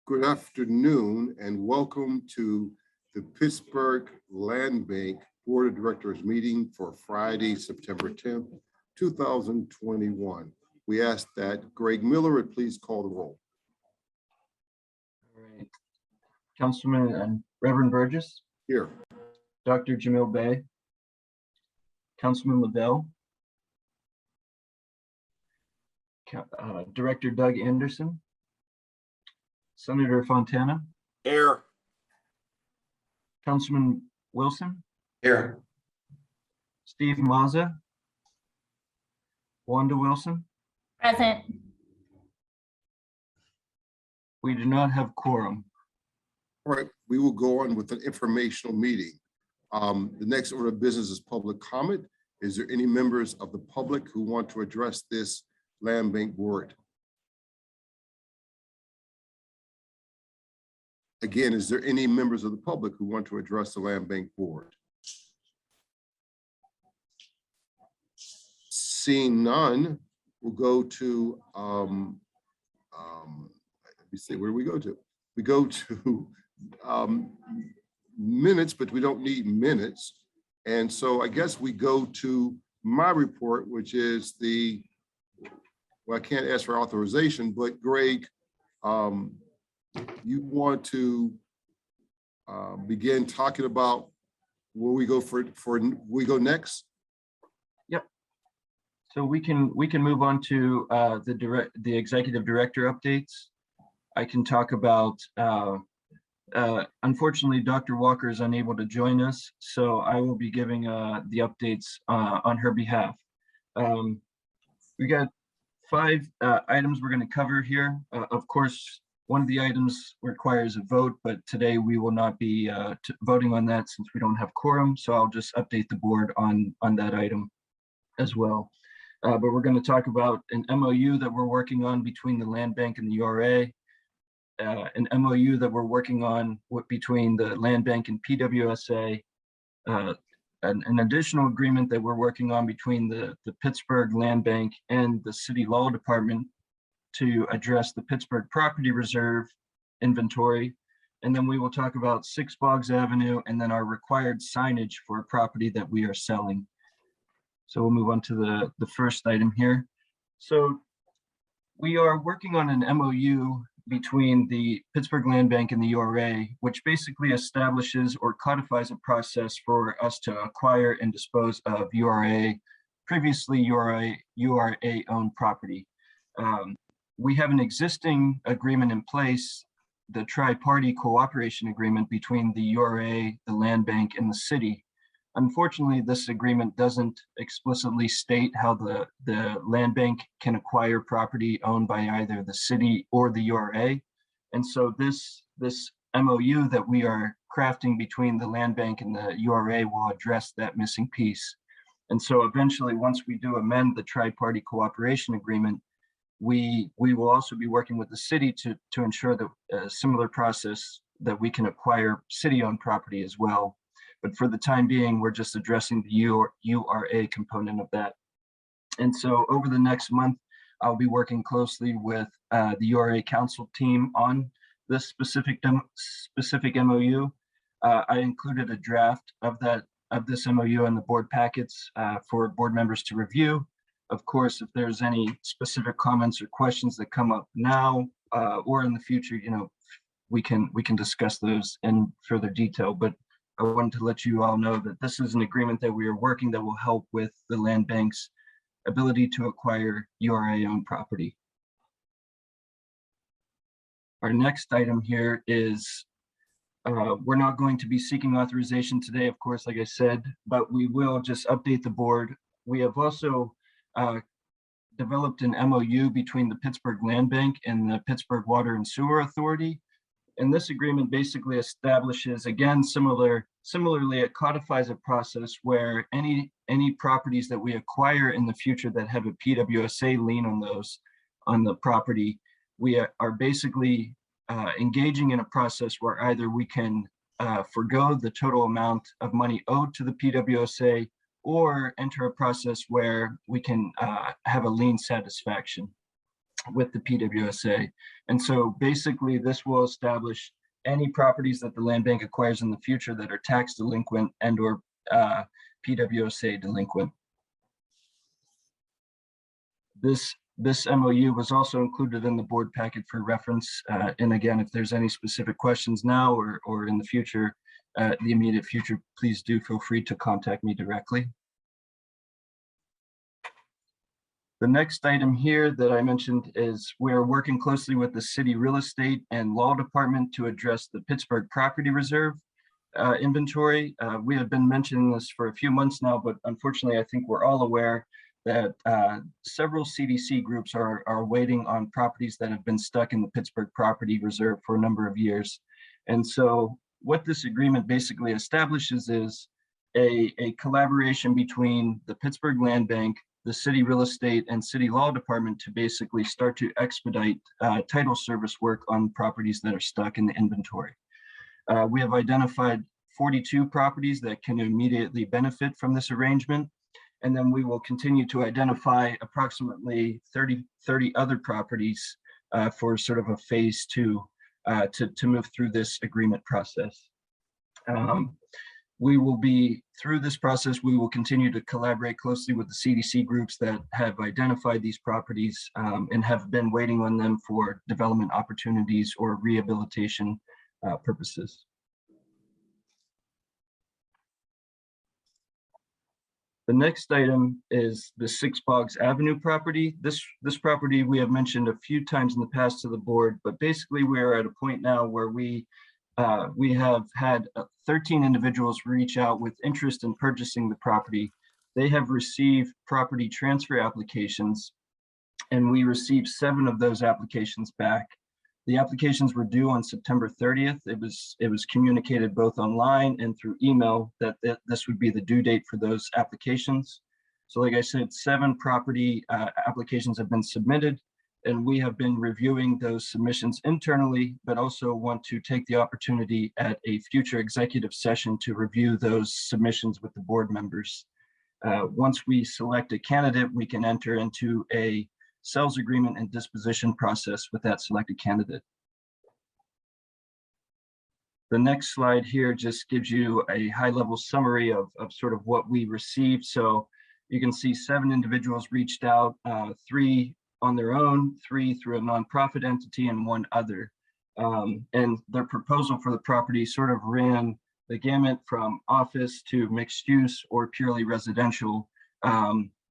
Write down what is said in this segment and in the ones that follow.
Good afternoon and welcome to the Pittsburgh Land Bank Board of Directors meeting for Friday, September 10th, 2021. We ask that Greg Miller would please call the roll. All right. Councilman and Reverend Burgess. Here. Dr. Jamil Bey. Councilman Liddell. Director Doug Anderson. Senator Fontana. Here. Councilman Wilson. Here. Steve Mazza. Wanda Wilson. Present. We do not have quorum. All right, we will go on with an informational meeting. The next order of business is public comment. Is there any members of the public who want to address this Land Bank Board? Again, is there any members of the public who want to address the Land Bank Board? Seeing none, we'll go to, let me see, where do we go to? We go to minutes, but we don't need minutes. And so I guess we go to my report, which is the, well, I can't ask for authorization, but Greg, you want to begin talking about where we go we go next? Yep. So we can move on to the executive director updates. I can talk about unfortunately, Dr. Walker is unable to join us, so I will be giving the updates on her behalf. We got 5 items we're going to cover here. Of course, one of the items requires a vote, but today we will not be voting on that since we don't have quorum. So I'll just update the board on that item as well. But we're going to talk about an MOU that we're working on between the Land Bank and the URA, an MOU that we're working on between the Land Bank and PWSA, an additional agreement that we're working on between the Pittsburgh Land Bank and the City Law Department to address the Pittsburgh Property Reserve inventory. And then we will talk about 6 Boggs Avenue and then our required signage for a property that we are selling. So we'll move on to the first item here. So we are working on an MOU between the Pittsburgh Land Bank and the URA, which basically establishes or codifies a process for us to acquire and dispose of previously URA-owned property. We have an existing agreement in place, the tri-party cooperation agreement between the URA, the Land Bank, and the city. Unfortunately, this agreement doesn't explicitly state how the Land Bank can acquire property owned by either the city or the URA. And so this MOU that we are crafting between the Land Bank and the URA will address that missing piece. And so eventually, once we do amend the tri-party cooperation agreement, we will also be working with the city to ensure that a similar process that we can acquire city-owned property as well. But for the time being, we're just addressing the URA component of that. And so over the next month, I'll be working closely with the URA council team on this specific MOU. I included a draft of this MOU in the board packets for board members to review. Of course, if there's any specific comments or questions that come up now or in the future, we can discuss those in further detail. But I wanted to let you all know that this is an agreement that we are working that will help with the Land Bank's ability to acquire URA-owned property. Our next item here is we're not going to be seeking authorization today, of course, like I said, but we will just update the board. We have also developed an MOU between the Pittsburgh Land Bank and the Pittsburgh Water and Sewer Authority. And this agreement basically establishes, again, similarly, it codifies a process where any properties that we acquire in the future that have a PWSA lien on the property, we are basically engaging in a process where either we can forgo the total amount of money owed to the PWSA or enter a process where we can have a lien satisfaction. with the PWSA. And so basically this will establish any properties that the land bank acquires in the future that are tax delinquent and or PWSA delinquent. This MOU was also included in the board packet for reference. And again, if there's any specific questions now or in the future, the immediate future, please do feel free to contact me directly. The next item here that I mentioned is we're working closely with the city real estate and law department to address the Pittsburgh property reserve inventory. We have been mentioning this for a few months now, but unfortunately, I think we're all aware that several CDC groups are waiting on properties that have been stuck in the Pittsburgh property reserve for a number of years. And so what this agreement basically establishes is a collaboration between the Pittsburgh Land Bank, the city real estate and city law department to basically start to expedite title service work on properties that are stuck in the inventory. We have identified 42 properties that can immediately benefit from this arrangement. And then we will continue to identify approximately 30 other properties for sort of a phase two to move through this agreement process. We will be, through this process, we will continue to collaborate closely with the CDC groups that have identified these properties and have been waiting on them for development opportunities or rehabilitation purposes. The next item is the Six Bogs Avenue property. This property we have mentioned a few times in the past to the board, but basically we are at a point now where we have had 13 individuals reach out with interest in purchasing the property. They have received property transfer applications, and we received 7 of those applications back. The applications were due on September 30th. It was communicated both online and through email that this would be the due date for those applications. So like I said, 7 property applications have been submitted, and we have been reviewing those submissions internally, but also want to take the opportunity at a future executive session to review those submissions with the board members. Once we select a candidate, we can enter into a sales agreement and disposition process with that selected candidate. The next slide here just gives you a high-level summary of sort of what we received. So you can see 7 individuals reached out, 3 on their own, 3 through a nonprofit entity, and 1 other. And their proposal for the property sort of ran the gamut from office to mixed use or purely residential,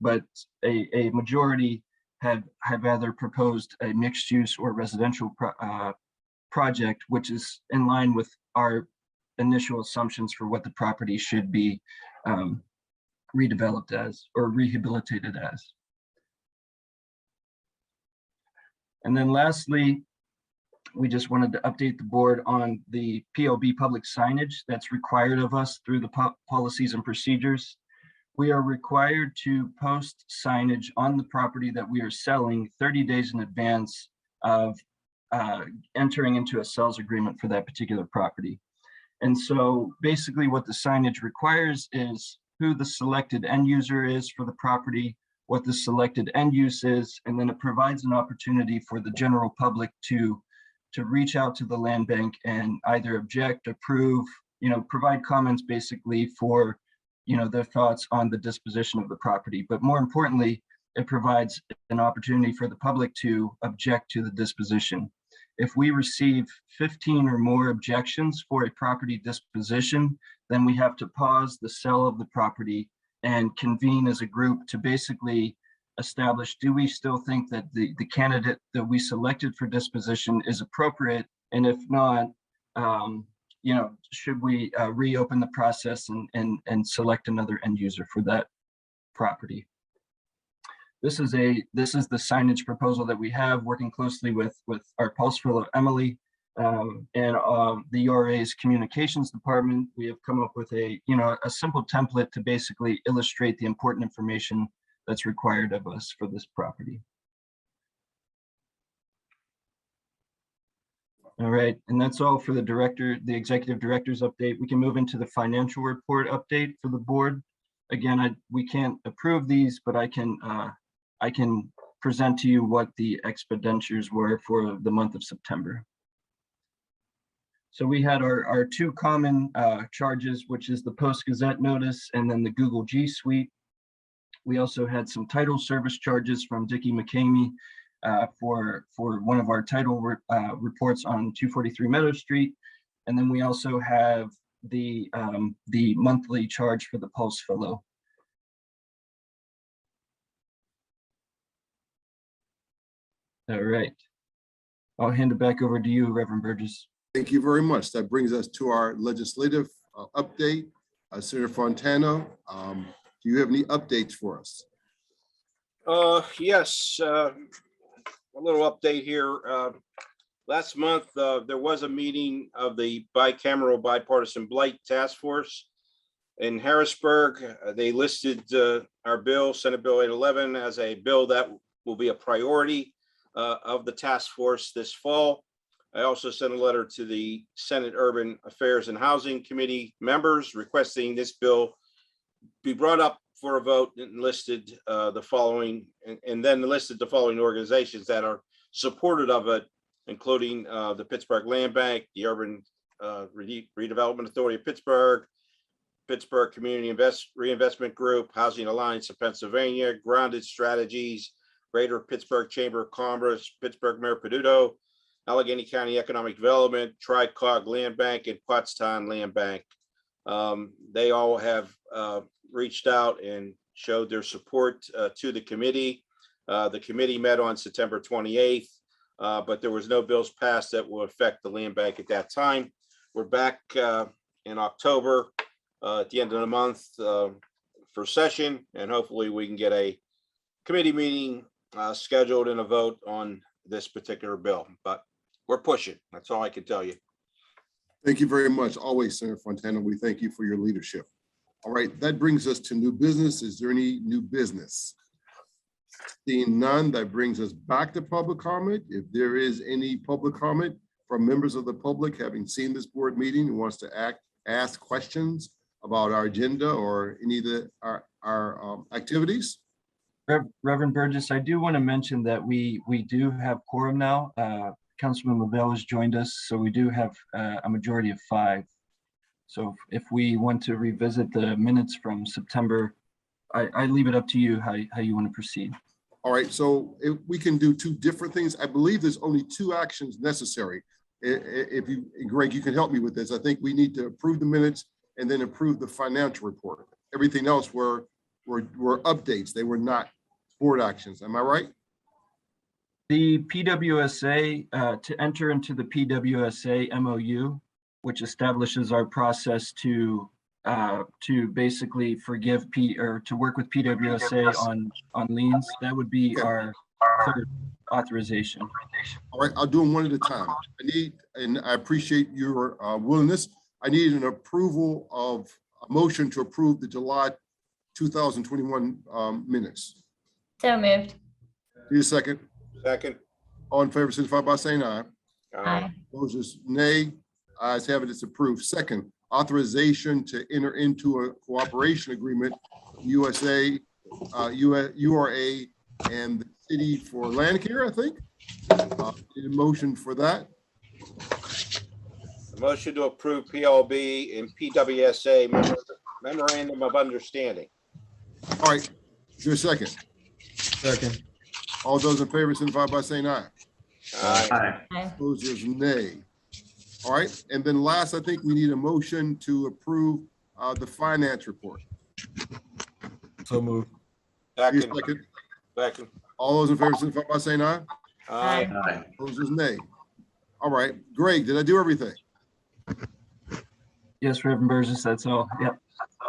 but a majority have either proposed a mixed use or residential project, which is in line with our initial assumptions for what the property should be redeveloped as or rehabilitated as. And then lastly, we just wanted to update the board on the PLB public signage that's required of us through the policies and procedures. We are required to post signage on the property that we are selling 30 days in advance of entering into a sales agreement for that particular property. And so basically what the signage requires is who the selected end user is for the property, what the selected end use is, and then it provides an opportunity for the general public to reach out to the land bank and either object, approve, provide comments basically for their thoughts on the disposition of the property. But more importantly, it provides an opportunity for the public to object to the disposition. If we receive 15 or more objections for a property disposition, then we have to pause the sale of the property and convene as a group to basically establish, do we still think that the candidate that we selected for disposition is appropriate? And if not, should we reopen the process and select another end user for that property? This is the signage proposal that we have, working closely with our Pulse fellow Emily and the URA's communications department. We have come up with a simple template to basically illustrate the important information that's required of us for this property. All right, and that's all for the executive director's update. We can move into the financial report update for the board. Again, we can't approve these, but I can present to you what the expenditures were for the month of September. So we had our two common charges, which is the Post Gazette notice and then the Google G Suite. We also had some title service charges from Dickie McCamey for one of our title reports on 243 Meadow Street. And then we also have the monthly charge for the Pulse Fellow. All right. I'll hand it back over to you, Reverend Burgess. Thank you very much. That brings us to our legislative update. Senator Fontana, do you have any updates for us? Yes, a little update here. Last month, there was a meeting of the bicameral bipartisan blight task force in Harrisburg. They listed our bill, Senate Bill 811, as a bill that will be a priority of the task force this fall. I also sent a letter to the Senate Urban Affairs and Housing Committee members requesting this bill be brought up for a vote and listed the following, and then listed the following organizations that are supportive of it, including the Pittsburgh Land Bank, the Urban Redevelopment Authority of Pittsburgh, Pittsburgh Community Reinvestment Group, Housing Alliance of Pennsylvania, Grounded Strategies, Greater Pittsburgh Chamber of Commerce, Pittsburgh Mayor Peduto, Allegheny County Economic Development, Tri-Cog Land Bank, and Pottstown Land Bank. They all have reached out and showed their support to the committee. The committee met on September 28th, but there was no bills passed that will affect the land bank at that time. We're back in October at the end of the month for session, and hopefully we can get a committee meeting scheduled and a vote on this particular bill, but we're pushing. That's all I can tell you. Thank you very much. Always, Senator Fontana, we thank you for your leadership. All right, that brings us to new business. Is there any new business? Seeing none, that brings us back to public comment. If there is any public comment from members of the public having seen this board meeting who wants to ask questions about our agenda or any of our activities. Reverend Burgess, I do want to mention that we do have quorum now. Councilman LaBelle has joined us, so we do have a majority of 5. So if we want to revisit the minutes from September, I leave it up to you how you want to proceed. All right, so if we can do 2 different things. I believe there's only 2 actions necessary. If you, Greg, you can help me with this. I think we need to approve the minutes and then approve the financial report. Everything else were updates. They were not board actions. Am I right? The PWSA, to enter into the PWSA MOU, which establishes our process to basically forgive to work with PWSA on liens, that would be our third authorization. All right, I'll do them one at a time. And I appreciate your willingness. I need an approval of a motion to approve the July 2021 minutes. So moved. Need a second? Second. All in favor, signify by saying aye. Aye. Opposers, nay. Ayes have it, it's approved. Second, authorization to enter into a cooperation agreement, URA and the city for land care, I think. Need a motion for that. A motion to approve PLB and PWSA memorandum of understanding. All right, is there a second? Second. All those in favor, signify by saying aye. Aye. Aye. Opposers, nay. All right, and then last, I think we need a motion to approve the finance report. So moved. Need a Second. second? Second. All those in favor, signify by saying aye. Aye. Opposers, nay. All right, Greg, did I do everything? Yes, Reverend Burgess, that's all. Yep.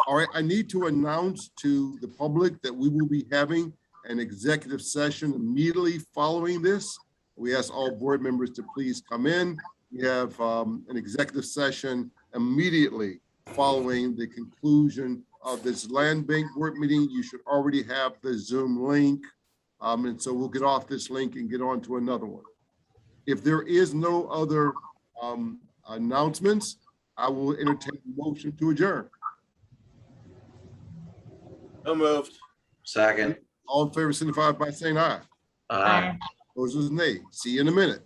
All right, I need to announce to the public that we will be having an executive session immediately following this. We ask all board members to please come in. We have an executive session immediately following the conclusion of this land bank board meeting. You should already have the Zoom link. And so we'll get off this link and get on to another one. If there is no other announcements, I will entertain a motion to adjourn. So moved. Second. All in favor, signify by saying aye. Aye. Opposers, nay. See you in a minute.